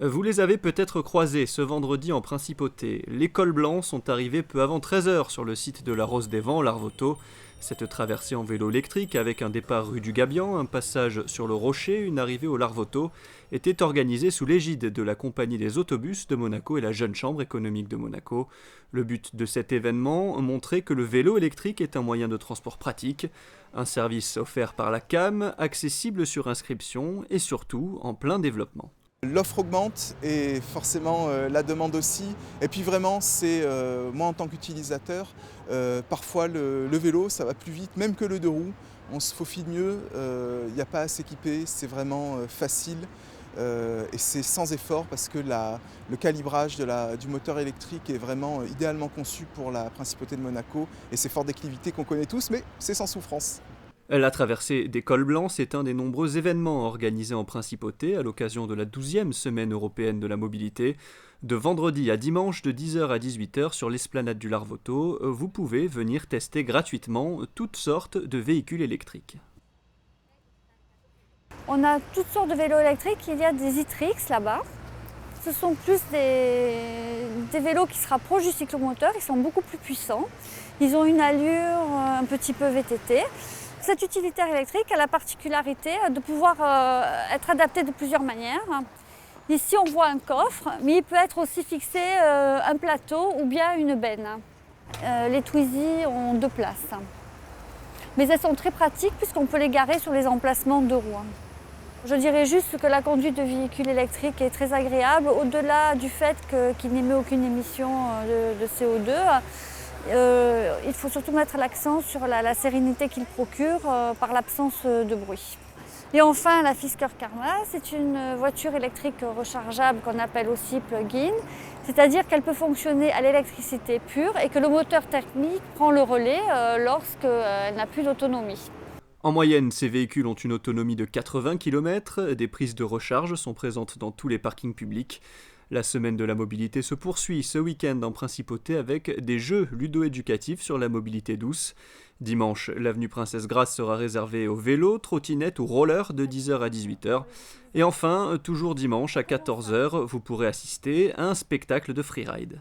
Vous les avez peut-être croisés ce vendredi en Principauté. Les cols blancs sont arrivés peu avant 13h sur le site de la Rose des Vents, Larvoto. Cette traversée en vélo électrique avec un départ rue du Gabian, un passage sur le Rocher, une arrivée au Larvoto, était organisée sous l'égide de la Compagnie des autobus de Monaco et la Jeune Chambre économique de Monaco. Le but de cet événement, montrer que le vélo électrique est un moyen de transport pratique, un service offert par la CAM, accessible sur inscription et surtout en plein développement. L'offre augmente et forcément la demande aussi. Et puis vraiment, c'est moi en tant qu'utilisateur, parfois le vélo, ça va plus vite, même que le deux roues. On se faufile mieux, il n'y a pas à s'équiper, c'est vraiment facile. Et c'est sans effort parce que le calibrage du moteur électrique est vraiment idéalement conçu pour la Principauté de Monaco et ses fortes déclivités qu'on connaît tous, mais c'est sans souffrance. La traversée des cols blancs, c'est un des nombreux événements organisés en Principauté à l'occasion de la 12e semaine européenne de la mobilité. De vendredi à dimanche de 10h à 18h sur l'esplanade du Larvoto, vous pouvez venir tester gratuitement toutes sortes de véhicules électriques. On a toutes sortes de vélos électriques, il y a des e-trix là-bas. Ce sont plus des vélos qui se rapprochent du cyclomoteur, ils sont beaucoup plus puissants. Ils ont une allure un petit peu VTT. Cet utilitaire électrique a la particularité de pouvoir être adapté de plusieurs manières. Ici on voit un coffre, mais il peut être aussi fixé un plateau ou bien une benne. Les Twizy ont 2 places. Mais elles sont très pratiques puisqu'on peut les garer sur les emplacements de roues. Je dirais juste que la conduite de véhicules électriques est très agréable, au-delà du fait qu'il n'émet aucune émission de CO2. Il faut surtout mettre l'accent sur la sérénité qu'il procure par l'absence de bruit. Et enfin, la Fisker Karma, c'est une voiture électrique rechargeable qu'on appelle aussi plug-in, c'est-à-dire qu'elle peut fonctionner à l'électricité pure et que le moteur thermique prend le relais lorsqu'elle n'a plus d'autonomie. En moyenne, ces véhicules ont une autonomie de 80 km, des prises de recharge sont présentes dans tous les parkings publics. La semaine de la mobilité se poursuit ce week-end en Principauté avec des jeux ludo-éducatifs sur la mobilité douce. Dimanche, l'avenue Princesse Grasse sera réservée aux vélos, trottinettes ou rollers de 10h à 18h. Et enfin, toujours dimanche à 14h, vous pourrez assister à un spectacle de freeride.